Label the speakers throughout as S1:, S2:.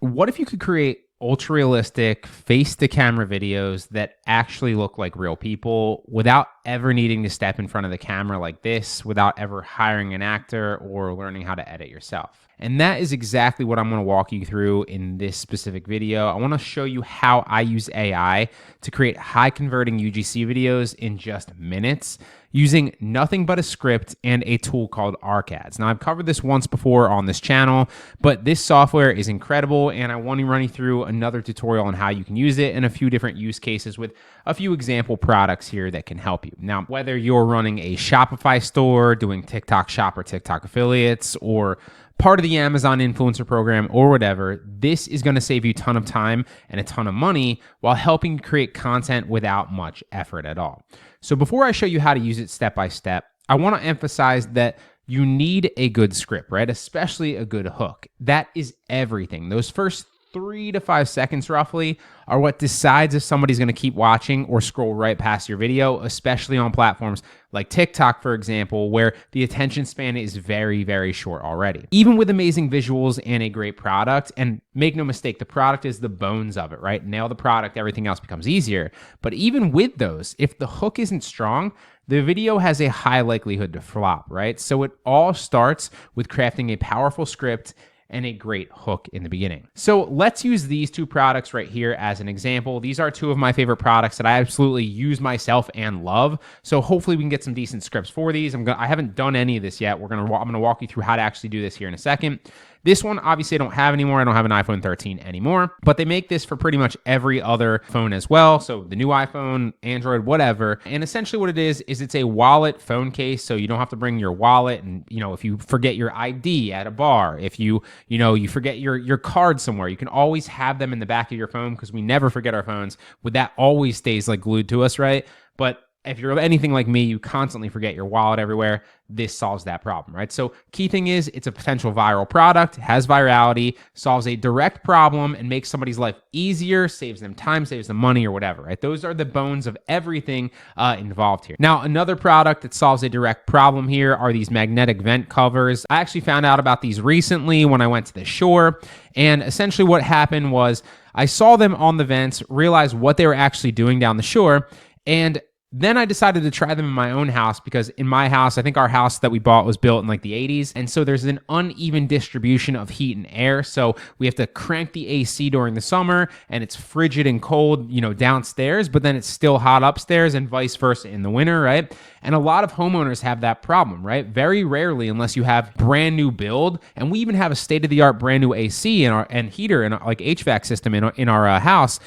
S1: What if you could create ultra realistic face to camera videos that actually look like real people without ever needing to step in front of the camera like this, without ever hiring an actor or learning how to edit yourself? And that is exactly what I'm going to walk you through in this specific video. I want to show you how I use AI to create high converting UGC videos in just minutes using nothing but a script and a tool called ArcAds. Now, I've covered this once before on this channel, but this software is incredible, and I want to run you through another tutorial on how you can use it and a few different use cases with a few example products here that can help you. Now, whether you're running a Shopify store, doing TikTok Shop or TikTok affiliates, or part of the Amazon influencer program or whatever, this is going to save you a ton of time and a ton of money while helping create content without much effort at all. So before I show you how to use it step by step, I want to emphasize that you need a good script, right? Especially a good hook. That is everything. Those first 3 to 5 seconds roughly are what decides if somebody's going to keep watching or scroll right past your video, especially on platforms like TikTok, for example, where the attention span is very, very short already. Even with amazing visuals and a great product, and make no mistake, the product is the bones of it, right? Nail the product, everything else becomes easier. But even with those, if the hook isn't strong, the video has a high likelihood to flop, right? So it all starts with crafting a powerful script and a great hook in the beginning. So let's use these two products right here as an example. These are two of my favorite products that I absolutely use myself and love. So hopefully we can get some decent scripts for these. I haven't done any of this yet. I'm gonna walk you through how to actually do this here in a second. This one, obviously, I don't have anymore. I don't have an iPhone 13 anymore, but they make this for pretty much every other phone as well. So the new iPhone, Android, whatever. And essentially what it is it's a wallet phone case. So you don't have to bring your wallet. And, if you forget your ID at a bar, if you forget your card somewhere, you can always have them in the back of your phone because we never forget our phones. But that always stays like glued to us, right? But if you're anything like me, you constantly forget your wallet everywhere. This solves that problem, right? So key thing is it's a potential viral product, has virality, solves a direct problem, and makes somebody's life easier, saves them time, saves them money or whatever, right? Those are the bones of everything involved here. Now, another product that solves a direct problem here are these magnetic vent covers. I actually found out about these recently when I went to the shore, and essentially what happened was I saw them on the vents, realized what they were actually doing down the shore, and then I decided to try them in my own house because in my house, I think our house that we bought was built in like the 80s. And so there's an uneven distribution of heat and air. So we have to crank the AC during the summer and it's frigid and cold, downstairs, but then it's still hot upstairs and vice versa in the winter, right? And a lot of homeowners have that problem, right? Very rarely, unless you have brand new build. And we even have a state-of-the-art brand new AC and heater and like HVAC system in our house.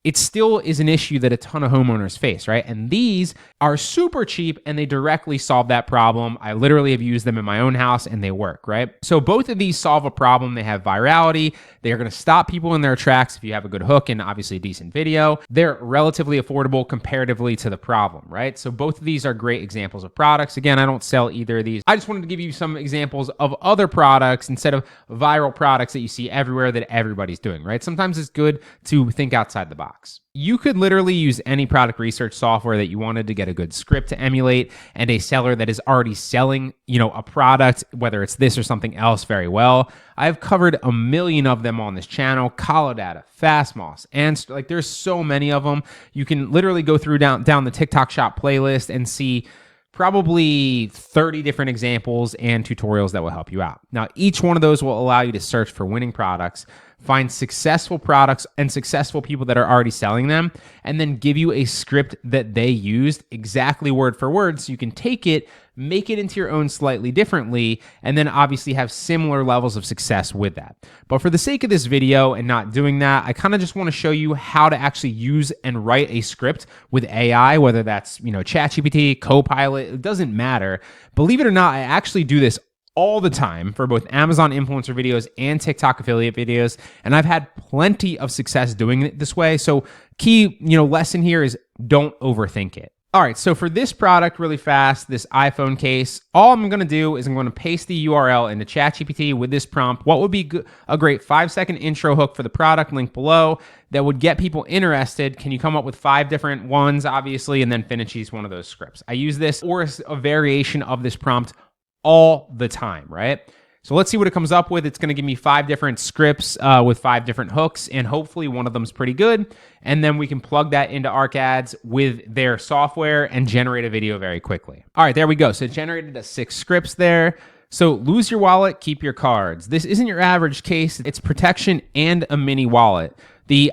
S1: It still is an issue that a ton of homeowners face, right? And these are super cheap and they directly solve that problem. I literally have used them in my own house and they work, right? So both of these solve a problem. They have virality. They are going to stop people in their tracks if you have a good hook and obviously a decent video. They're relatively affordable comparatively to the problem, right? So both of these are great examples of products. Again, I don't sell either of these. I just wanted to give you some examples of other products instead of viral products that you see everywhere that everybody's doing, right? Sometimes it's good to think outside the box. You could literally use any product research software that you wanted to get a good script to emulate and a seller that is already selling, a product, whether it's this or something else very well. I've covered a million of them on this channel, Data, Fastmoss, and like there's so many of them. You can literally go through down the TikTok Shop playlist and see probably 30 different examples and tutorials that will help you out. Now, each one of those will allow you to search for winning products, find successful products and successful people that are already selling them, and then give you a script that they used exactly word for word so you can take it, make it into your own slightly differently, and then obviously have similar levels of success with that. But for the sake of this video and not doing that, I kind of just want to show you how to actually use and write a script with AI, whether that's, ChatGPT, Copilot, it doesn't matter. Believe it or not, I actually do this all the time for both Amazon influencer videos and TikTok affiliate videos. And I've had plenty of success doing it this way. So key, lesson here is don't overthink it. All right, so for this product really fast, this iPhone case, all I'm going to do is I'm going to paste the URL into ChatGPT with this prompt. What would be a great 5-second intro hook for the product, link below, that would get people interested? Can you come up with 5 different ones, obviously, and then finish each one of those scripts? I use this or a variation of this prompt all the time, right? So let's see what it comes up with. It's going to give me 5 different scripts with 5 different hooks, and hopefully one of them is pretty good. And then we can plug that into ArcAds with their software and generate a video very quickly. All right, there we go. So it generated 6 scripts there. So lose your wallet, keep your cards. This isn't your average case. It's protection and a mini wallet.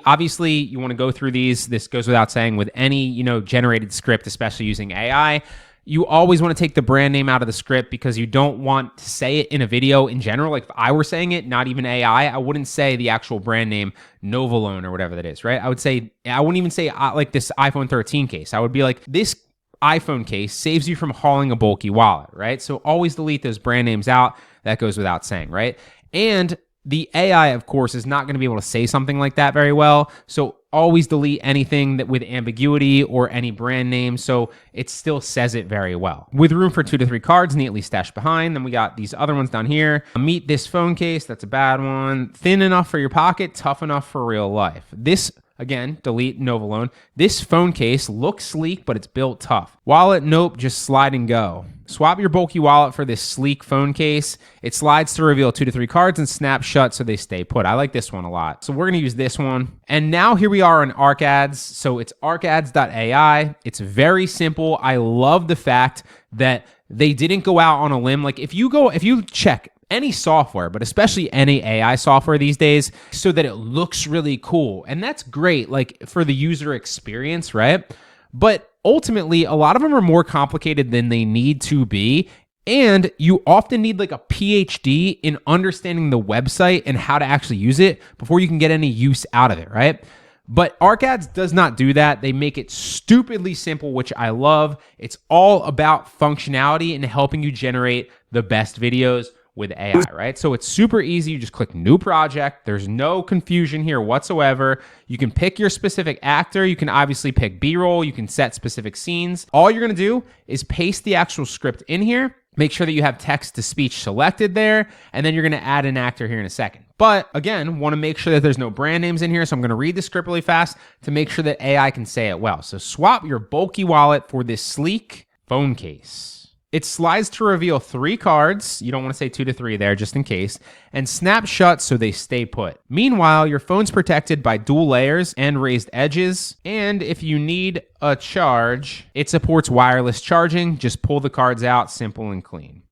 S1: Obviously, you want to go through these. This goes without saying with any, generated script, especially using AI. You always want to take the brand name out of the script because you don't want to say it in a video in general. Like if I were saying it, not even AI, I wouldn't say the actual brand name Novolone or whatever that is, right? I wouldn't even say like this iPhone 13 case. I would be like, this iPhone case saves you from hauling a bulky wallet, right? So always delete those brand names out. That goes without saying, right? And the AI, of course, is not going to be able to say something like that very well. So always delete anything that with ambiguity or any brand name so it still says it very well. With room for 2 to 3 cards neatly stashed behind. Then we got these other ones down here. Meet this phone case. That's a bad one. Thin enough for your pocket, tough enough for real life. This, again, delete Novolone. This phone case looks sleek, but it's built tough. Wallet, nope, just slide and go. Swap your bulky wallet for this sleek phone case. It slides to reveal 2 to 3 cards and snap shut so they stay put. I like this one a lot. So we're going to use this one. And now here we are on ArcAds. So it's arcads.ai. It's very simple. I love the fact that they didn't go out on a limb. Like if you check any software, but especially any AI software these days, so that it looks really cool. And that's great, like for the user experience, right? But ultimately, a lot of them are more complicated than they need to be. And you often need like a PhD in understanding the website and how to actually use it before you can get any use out of it, right? But ArcAds does not do that. They make it stupidly simple, which I love. It's all about functionality and helping you generate the best videos with AI, right? So it's super easy. You just click new project. There's no confusion here whatsoever. You can pick your specific actor. You can obviously pick B-roll. You can set specific scenes. All you're going to do is paste the actual script in here. Make sure that you have text to speech selected there, and then you're going to add an actor here in a second. But again, want to make sure that there's no brand names in here. So I'm going to read the script really fast to make sure that AI can say it well. So swap your bulky wallet for this sleek phone case. It slides to reveal 3 cards. You don't want to say 2 to 3 there just in case. And snap shut so they stay put. Meanwhile, your phone's protected by dual layers and raised edges. And if you need a charge, it supports wireless charging. Just pull the cards out, simple and clean.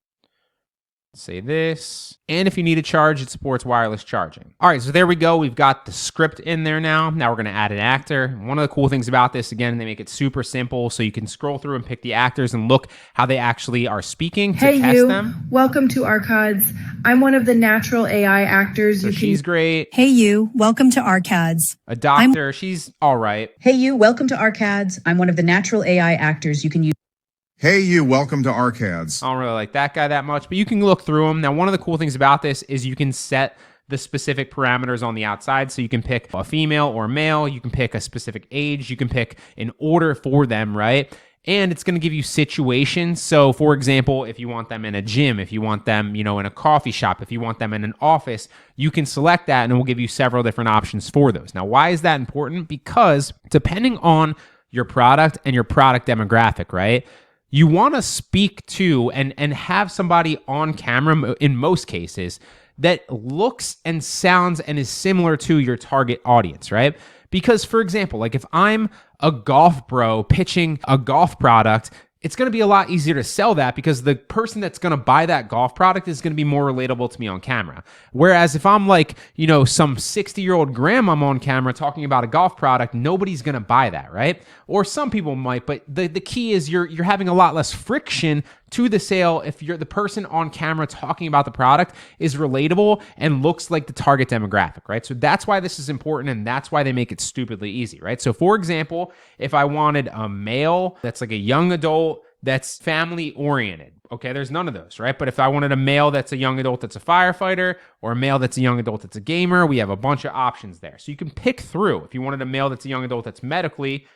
S1: Say this. And if you need a charge, it supports wireless charging. All right, so there we go. We've got the script in there now. Now we're going to add an actor. One of the cool things about this, again, they make it super simple. So you can scroll through and pick the actors and look how they actually are speaking to test them.
S2: Welcome to ArcAds. I'm one of the natural AI actors.
S1: So she's great.
S3: Hey, you. Welcome to ArcAds.
S1: A doctor. She's all right.
S4: Hey, you. Welcome to ArcAds. I'm one of the natural AI actors you can use.
S5: Hey, you, welcome to ArcAds.
S1: I don't really like that guy that much, but you can look through them. Now, one of the cool things about this is you can set the specific parameters on the outside. So you can pick a female or male. You can pick a specific age. You can pick an order for them, right? And it's going to give you situations. So, for example, if you want them in a gym, if you want them, in a coffee shop, if you want them in an office, you can select that and it will give you several different options for those. Now, why is that important? Because depending on your product and your product demographic, right? You want to speak to and have somebody on camera in most cases that looks and sounds and is similar to your target audience, right? Because, for example, like if I'm a golf bro pitching a golf product, it's going to be a lot easier to sell that because the person that's going to buy that golf product is going to be more relatable to me on camera. Whereas if I'm like, some 60-year-old grandma on camera talking about a golf product, nobody's going to buy that, right? Or some people might, but the key is you're having a lot less friction to the sale if you're the person on camera talking about the product is relatable and looks like the target demographic, right? So that's why this is important and that's why they make it stupidly easy, right? So for example, if I wanted a male that's like a young adult that's family oriented, okay, there's none of those, right? But if I wanted a male that's a young adult that's a firefighter or a male that's a young adult that's a gamer, we have a bunch of options there. So you can pick through. If you wanted a male that's a young adult that's medically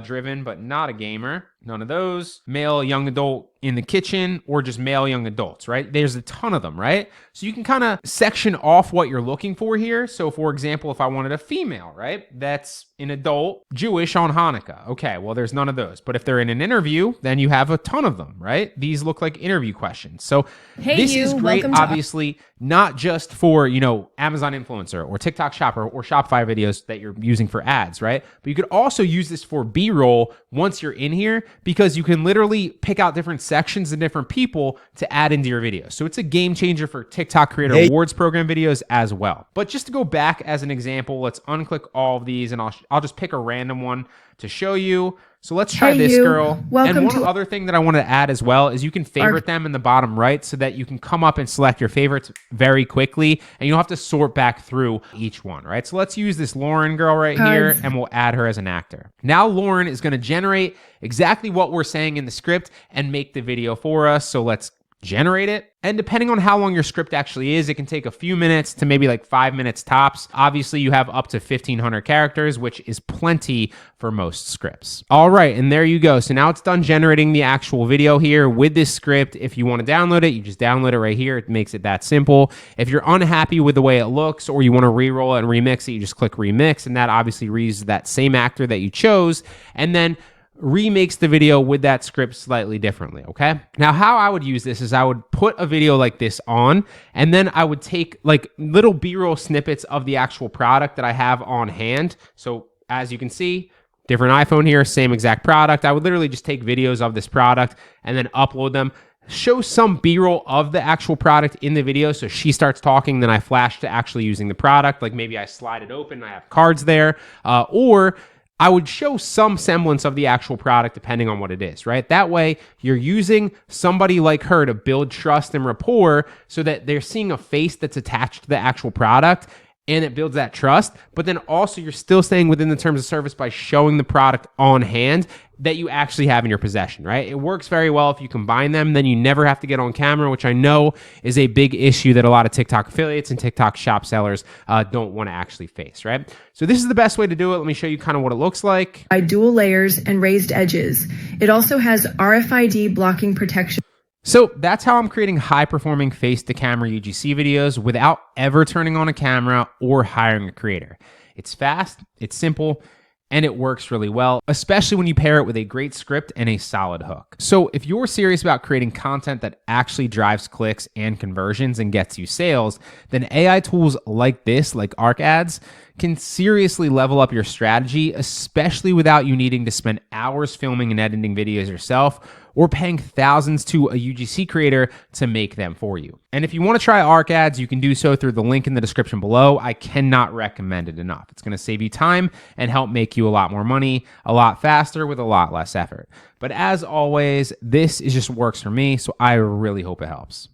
S1: driven, but not a gamer. None of those. Male, young adult, in the kitchen, or just male young adults, right? There's a ton of them, right? So you can kind of section off what you're looking for here. So for example, if I wanted a female, right, that's an adult Jewish on Hanukkah. Okay, well, there's none of those. But if they're in an interview, then you have a ton of them, right? These look like interview questions. So this is great, obviously, not just for, Amazon influencer or TikTok shopper or Shopify videos that you're using for ads, right? But you could also use this for B-roll once you're in here, because you can literally pick out different sections and different people to add into your videos. So it's a game changer for TikTok Creator Awards program videos as well. But just to go back as an example, let's unclick all of these and I'll just pick a random one to show you. So let's try this girl. And one other thing that I wanted to add as well is you can favorite them in the bottom right so that you can come up and select your favorites very quickly, and you don't have to sort back through each one, right? So let's use this Lauren girl right here, and we'll add her as an actor. Now Lauren is going to generate exactly what we're saying in the script and make the video for us. So let's generate it. And depending on how long your script actually is, it can take a few minutes to maybe like 5 minutes tops. Obviously, you have up to 1,500 characters, which is plenty for most scripts. All right, and there you go. So now it's done generating the actual video here with this script. If you want to download it, you just download it right here. It makes it that simple. If you're unhappy with the way it looks, or you want to re-roll it and remix it, you just click remix, and that obviously reuses that same actor that you chose, and then remakes the video with that script slightly differently, okay? Now, how I would use this is I would put a video like this on, and then I would take like little B-roll snippets of the actual product that I have on hand. So as you can see, different iPhone here, same exact product. I would literally just take videos of this product and then upload them, show some B-roll of the actual product in the video. So she starts talking, then I flash to actually using the product. Like maybe I slide it open and I have cards there, or I would show some semblance of the actual product depending on what it is, right? That way, you're using somebody like her to build trust and rapport so that they're seeing a face that's attached to the actual product, and it builds that trust. But then also you're still staying within the terms of service by showing the product on hand that you actually have in your possession, right? It works very well if you combine them. Then you never have to get on camera, which I know is a big issue that a lot of TikTok affiliates and TikTok shop sellers don't want to actually face, right? So this is the best way to do it. Let me show you kind of what it looks like.
S2: By dual layers and raised edges. It also has RFID blocking protection.
S1: So that's how I'm creating high-performing face-to-camera UGC videos without ever turning on a camera or hiring a creator. It's fast, it's simple, and it works really well, especially when you pair it with a great script and a solid hook. So if you're serious about creating content that actually drives clicks and conversions and gets you sales, then AI tools like this, like Arc Ads, can seriously level up your strategy, especially without you needing to spend hours filming and editing videos yourself or paying thousands to a UGC creator to make them for you. And if you want to try Arc Ads, you can do so through the link in the description below. I cannot recommend it enough. It's going to save you time and help make you a lot more money, a lot faster with a lot less effort. But as always, this just works for me, so I really hope it helps.